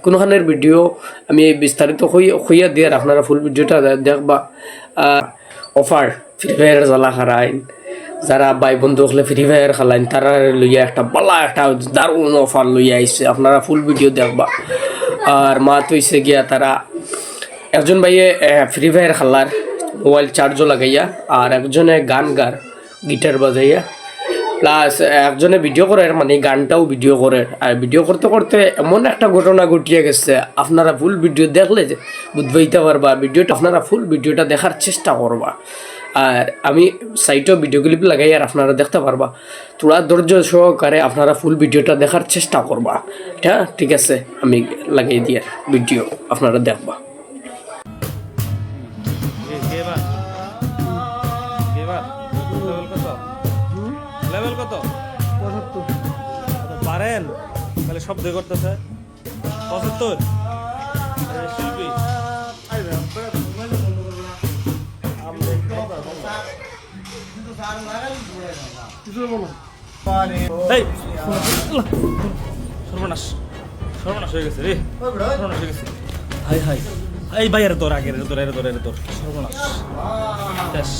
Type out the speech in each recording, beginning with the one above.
কোনোখানের video আমি বিস্তারিত হইয়া দিয়ে আপনারা ফুল ভিডিওটা দেখবা। অফার ফ্রি ফায়ার জ্বালা খারাইন যারা ভাই বন্ধু হলে ফ্রি ফায়ার খেলাইন তারা লইয়া একটা বালা একটা দারুণ অফার লইয়া আইছে, আপনারা ফুল ভিডিও দেখবা। আর মা তৈছে গিয়া তারা একজন ভাইয়ে ফ্রি ফায়ার খেলার মোবাইল চার্জও লাগাইয়া, আর একজনে গান গার গিটার বাজাইয়া, প্লাস একজনে ভিডিও করে, মানে গানটাও ভিডিও করে। আর ভিডিও করতে করতে এমন একটা ঘটনা ঘটিয়ে গেছে, আপনারা ফুল ভিডিও দেখলে যে বুঝতে পারবা। ভিডিওটা আপনারা ফুল ভিডিওটা দেখার চেষ্টা করবা, আর আমি সাইটেও ভিডিও ক্লিপ লাগাই আর আপনারা দেখতে পারবা। তোরা ধৈর্য সহকারে আপনারা ফুল ভিডিওটা দেখার চেষ্টা করবা। হ্যাঁ ঠিক আছে, আমি লাগাই দিয়ে ভিডিও আপনারা দেখবা। লেভেল কত? 75 পারেন তাহলে শব্দ করতেছে 75 শিল্পী সর্বনাশ সর্বনাশ হয়ে গেছে রে, সর্বনাশ হয়ে গেছে। হাই হাই এই ভাই, এর তোর আগে তোর সর্বনাশ শেষ।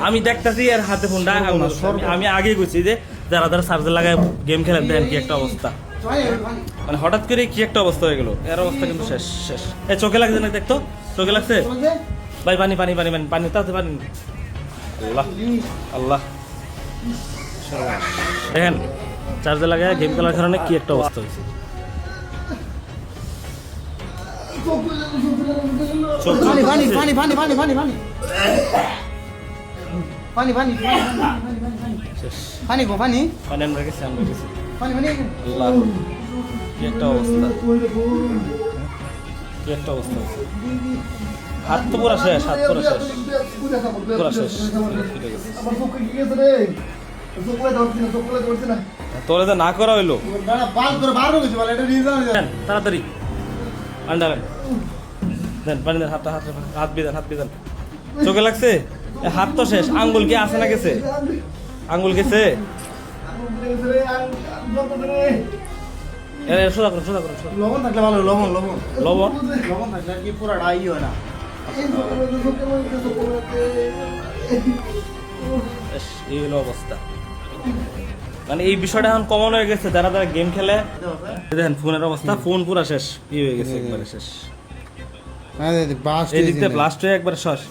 আমি দেখতেছি আর হাতে ফোনটা, আমি আগে গেছি যে যারা যারা চার্জার লাগায় গেম খেলেন দেখেন কি একটা অবস্থা, মানে হঠাৎ করে কি একটা অবস্থা হয়ে গেল। এর অবস্থা কিন্তু শেষ শেষ। এই চোখে লাগছে না, দেখতো চোখে লাগছে ভাই, পানি পানি পানি পানি পানি তাতে পানি। আল্লাহ আল্লাহ, দেখেন চার্জার লাগায় গেম খেলার কারণে কি একটা অবস্থা হয়েছে। হাত তো পুরা শেষ, হাত পুরা শেষ, পুরা শেষ। তোরে তো না করা হইলো, তাড়াতাড়ি আন্ডারেন দেন পানি দেন, হাত বিধান, হাত বিধান। চোখে লাগছে, হাত তো শেষ। আঙ্গুল কি আছে না গেছে? আঙ্গুল গেছে? সোজা করুন, সোজা করুন। লবণ থাকলে ভালো, লবণ লবণ লবণ লবণ থাকলে কি পুরো ডাই হয় না। এই হলো অবস্থা, মানে এই বিষয়টা এখন কমন হয়ে গেছে। যারা যারা গেম খেলে দেখেন ফোনের অবস্থা, ফোন পুরা শেষ, ই হয়ে গেছে একবারে শেষ। এই দিকতে ব্লাস্ট হয়ে একবারে শেষ।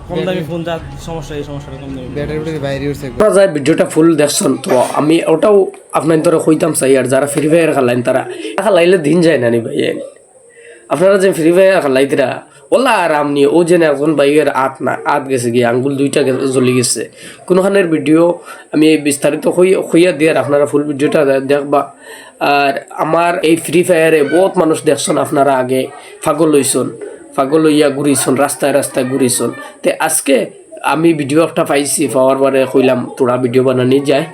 কম দামি ফোন যা সমস্যা, এই সমস্যাটা কম দামি ব্যাটারি বাইরে উঠছে। যায় ভিডিওটা ফুল দেখছেন তো আমি ওটাও আপনার ধরে কইতাম চাই। আর যারা ফ্রি ফায়ার খেলাইন তারা খেলাইলে দিন যায় না নি ভাই। আপনারা যে ফ্রি ফায়ার খেলাইতরা ওলা আরাম নিয়ে ও যেন একজন ভাইয়ের আত গেছে গিয়ে, আঙ্গুল দুইটা জ্বলে গেছে। কোনোখানের ভিডিও আমি বিস্তারিত হইয়া দিয়ে আপনারা ফুল ভিডিওটা দেখবা। আর আমার এই ফ্রি ফায়ারে বহুত মানুষ দেখছেন, আপনারা আগে পাগল হইছেন, পাগল হইয়া ঘুরিয়েছেন, রাস্তায় রাস্তায় ঘুরিয়েছেন। তো আজকে আমি ভিডিও একটা পাইছি, পাওয়ার পরে কইলাম তোরা ভিডিও বানানি যায়,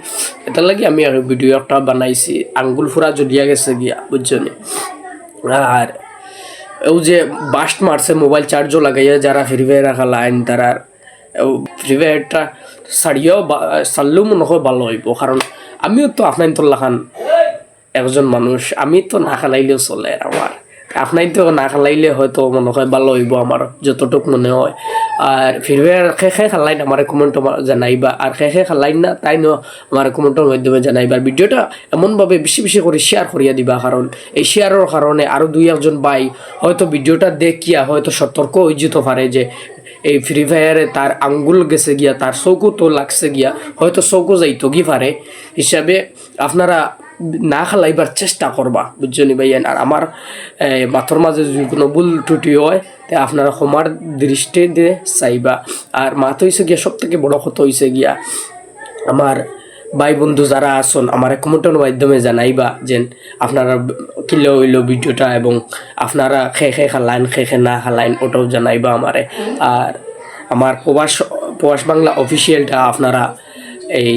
এটার লাগে আমি ভিডিও একটা বানাইছি। আঙ্গুল ফুরা জ্বলিয়া গেছে গিয়া, বুঝছেন। আর ও যে বাস্ট মারছে মোবাইল চার্জও লাগাইয়া যারা ফ্রি ফায়ার খেলাইন তারা ফ্রি ফায়ারটা ছাড়লেও মনে হয় ভালো হইব। কারণ আমিও তো আপনার তো লাখান একজন মানুষ, আমি তো না খেলাইলেও চলে। আমার আপনার তো না খেলাইলে হয়তো মনে হয় ভালো হইব আমার যতটুক মনে হয়। আর ফ্রি ফায়ার খে খেলাইন আমার কমেন্ট জানাইবা, আর খে খেলাইন না তাই না আমার কমেন্টের মাধ্যমে জানাইবা। আর ভিডিওটা এমনভাবে বেশি বেশি করে শেয়ার করিয়া দিবা, কারণ এই শেয়ারের কারণে আরও দুই একজন ভাই হয়তো ভিডিওটা দেখিয়া হয়তো সতর্ক হয়ে যেতে পারে যে এই ফ্রি ফায়ারে তার আঙ্গুল গেছে গিয়া, তার চৌকো তো লাগছে গিয়া, হয়তো চৌকো যাইতো কি পারে হিসাবে আপনারা না খেলাইবার চেষ্টা করবা, বুঝছনি ভাইয়া। আর আমার মাথার মাঝে যদি কোনো ভুল ত্রুটি হয় তা আপনারা ক্ষমার দৃষ্টি দিয়ে চাইবা। আর মাথা হয়েছে গিয়া সব থেকে বড় কথা হয়েছে গিয়া আমার ভাই বন্ধু যারা আসন আমার কমেন্টের মাধ্যমে জানাইবা যে আপনারা কিলো হইলো ভিডিওটা, এবং আপনারা খে খালাইন খে না খালাইন ওটাও জানাইবা আমারে। আর আমার প্রবাস বাংলা অফিসিয়ালটা আপনারা এই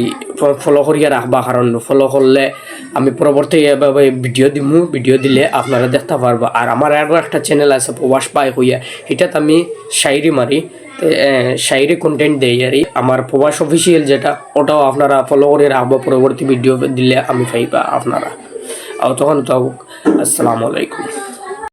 ফলো করিয়া রাখবা, কারণ ফলো করলে আমি পরবর্তী এভাবে ভিডিও দিলে আপনারা দেখতে পারবা। আর আমার আরও একটা চ্যানেল আছে প্রবাস পাই হইয়া, এটাতে আমি শায়রি মারি, শায়রি কন্টেন্ট দেই আর আমার প্রবাস অফিসিয়াল যেটা ওটাও আপনারা ফলো করে রাখবো পরবর্তী ভিডিও দিলে আমি পাইবা আপনারা তখন তো আসসালামু আলাইকুম।